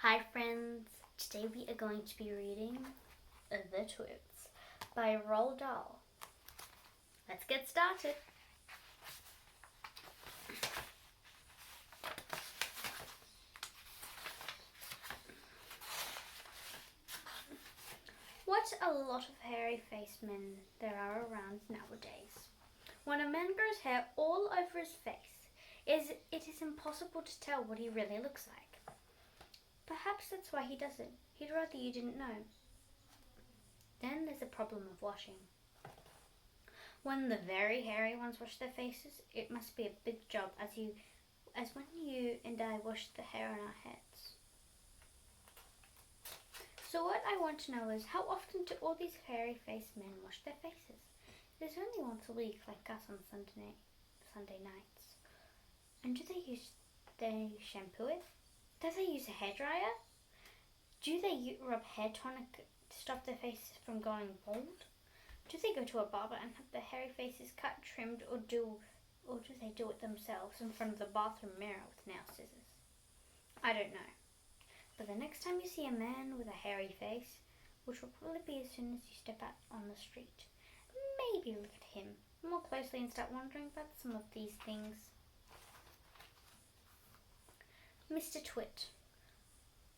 Hi friends, today we are going to be reading The Twits by Roald Dahl. Let's get started. What a lot of hairy-faced men there are around nowadays. When a man grows hair all over his face, it is impossible to tell what he really looks like. Perhaps that's why he does it. He'd rather you didn't know. Then there's the problem of washing. When the very hairy ones wash their faces, it must be a big job as when you and I wash the hair on our heads. So what I want to know is, how often do all these hairy-faced men wash their faces? It is only once a week, like us on Sunday nights. And do they shampoo it? Do they use a hairdryer? Do they rub hair tonic to stop their faces from going bald? Do they go to a barber and have their hairy faces cut, trimmed, or do they do it themselves in front of the bathroom mirror with nail scissors? I don't know. But the next time you see a man with a hairy face, which will probably be as soon as you step out on the street, maybe look at him more closely and start wondering about some of these things. Mr. Twit.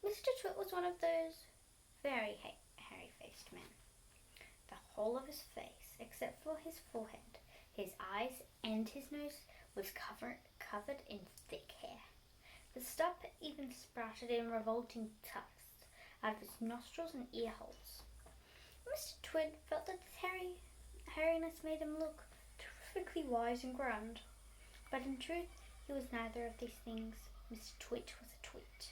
Mr. Twit was one of those very hairy-faced men. The whole of his face, except for his forehead, his eyes, and his nose, was covered in thick hair. The stuff even sprouted in revolting tufts out of his nostrils and ear holes. Mr. Twit felt that his hairiness made him look terrifically wise and grand. But in truth, he was neither of these things. Mr. Twit was a twit.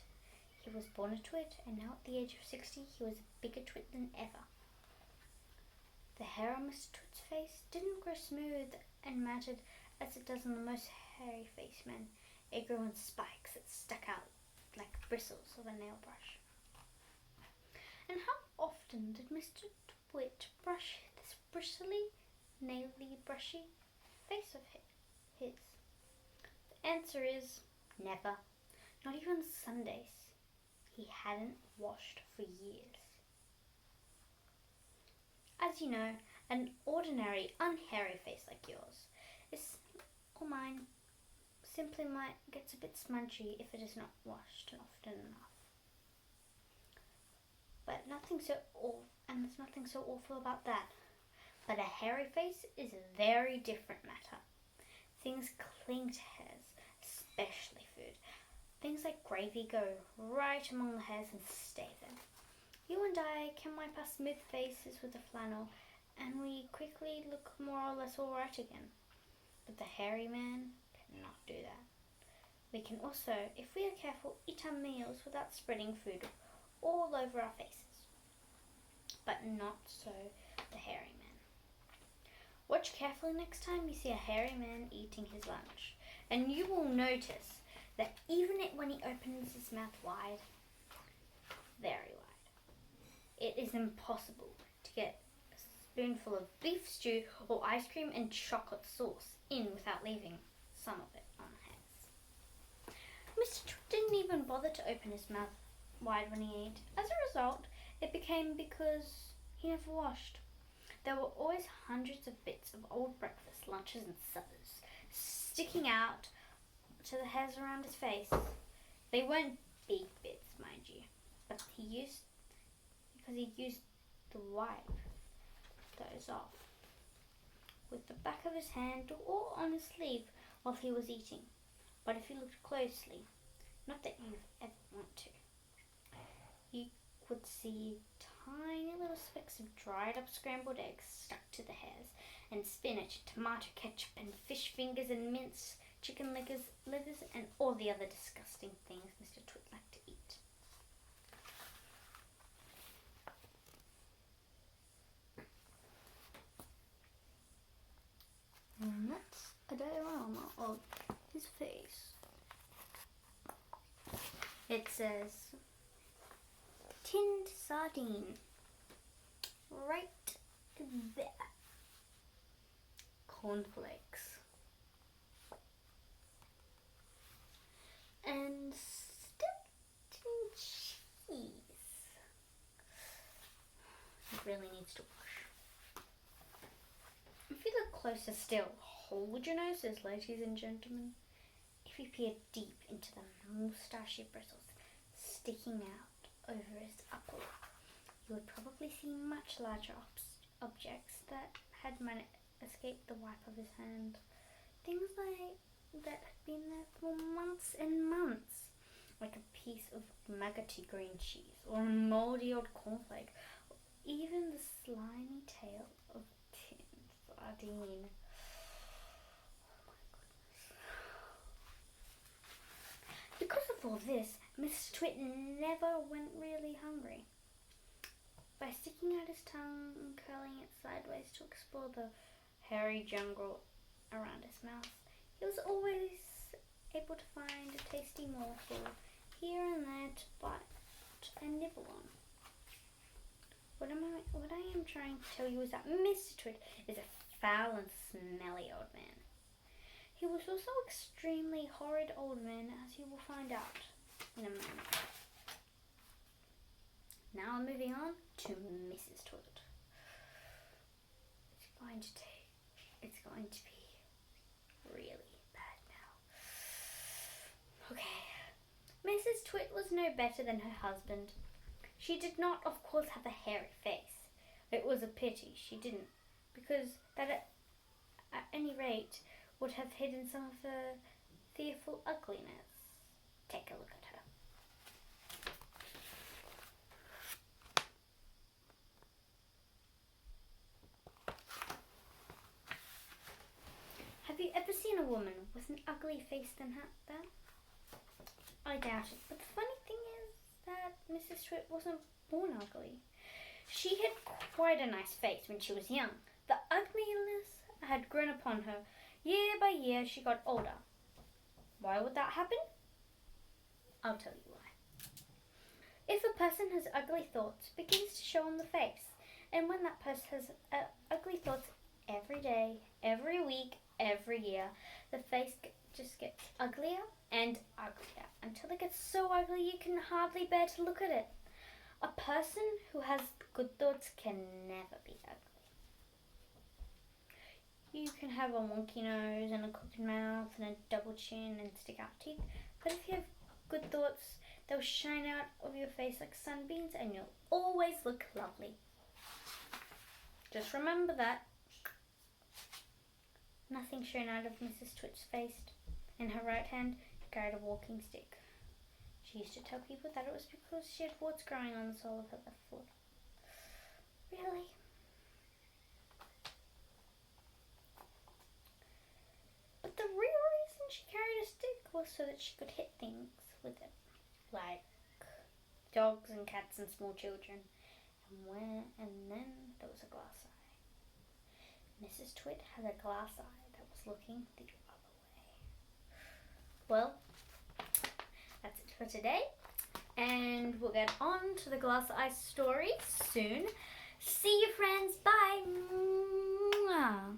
He was born a twit, and now at the age of 60, he was a bigger twit than ever. The hair on Mr. Twit's face didn't grow smooth and matted as it does on the most hairy-faced men. It grew in spikes that stuck out like bristles of a nail brush. And how often did Mr. Twit brush this bristly, naily, brushy face of his? The answer is never. Not even Sundays. He hadn't washed for years. As you know, an ordinary, unhairy face like yours or mine simply gets a bit smudgy if it is not washed often enough. But there's nothing so awful about that. But a hairy face is a very different matter. Things cling to hairs, especially food. Things like gravy go right among the hairs and stay there. You and I can wipe our smooth faces with a flannel, and we quickly look more or less all right again. But the hairy man cannot do that. We can also, if we are careful, eat our meals without spreading food all over our faces. But not so the hairy man. Watch carefully next time you see a hairy man eating his lunch, and you will notice that even when he opens his mouth wide, very wide, it is impossible to get a spoonful of beef stew or ice cream and chocolate sauce in without leaving some of it on the hairs. Mr. Twit didn't even bother to open his mouth wide when he ate. As a result, it became because he never washed. There were always hundreds of bits of old breakfast, lunches, and suppers sticking out to the hairs around his face. They weren't big bits, mind you, but he used to wipe those off with the back of his hand or on his sleeve while he was eating. But if you looked closely, not that you ever want to, you would see tiny little specks of dried up scrambled eggs stuck to the hairs, and spinach, tomato ketchup, and fish fingers, and mince, chicken livers, and all the other disgusting things Mr. Twit liked to eat. And that's a diorama of his face. It says, tinned sardine, right there. Cornflakes. And stuffed really needs to wash. If you look closer still, hold your noses, ladies and gentlemen. If you peer deep into the moustachy bristles sticking out over his upper lip, you would probably see much larger objects that had escaped the wipe of his hand. Things like that had been there for months and months, like a piece of maggoty green cheese or a mouldy old cornflake, or even the slimy tail of a tin sardine. Because of all this, Mr. Twit never went really hungry. By sticking out his tongue and curling it sideways to explore the hairy jungle around his mouth, he was always able to find a tasty morsel here and there to bite and nibble on. What I am trying to tell you is that Mr. Twit is a foul and smelly old man. He was also extremely horrid old man, as you will find out in a moment. Now moving on to Mrs. Twit. It's going to be really bad now. Okay. Mrs. Twit was no better than her husband. She did not, of course, have a hairy face. It was a pity she didn't, because that at any rate would have hidden some of her fearful ugliness. Take a look at her. Have you ever seen a woman with an ugly face than that? I doubt it. But the funny thing is that Mrs. Twit wasn't born ugly. She had quite a nice face when she was young. The ugliness had grown upon her. Year by year she got older. Why would that happen? I'll tell you why. If a person has ugly thoughts, it begins to show on the face. And when that person has ugly thoughts every day, every week, every year, the face just gets uglier and uglier until it gets so ugly you can hardly bear to look at it. A person who has good thoughts can never be ugly. You can have a wonky nose and a crooked mouth and a double chin and stick out teeth, but if you have good thoughts, they'll shine out of your face like sunbeams and you'll always look lovely. Just remember that. Nothing shone out of Mrs. Twit's face. In her right hand, she carried a walking stick. She used to tell people that it was because she had warts growing on the sole of her left foot. Really? But the real reason she carried a stick was so that she could hit things with it, like dogs and cats and small children. And then there was a glass eye. Mrs. Twit had a glass eye that was looking the other way. Well, that's it for today, and we'll get on to the glass eye story soon. See you, friends. Bye. Mwah.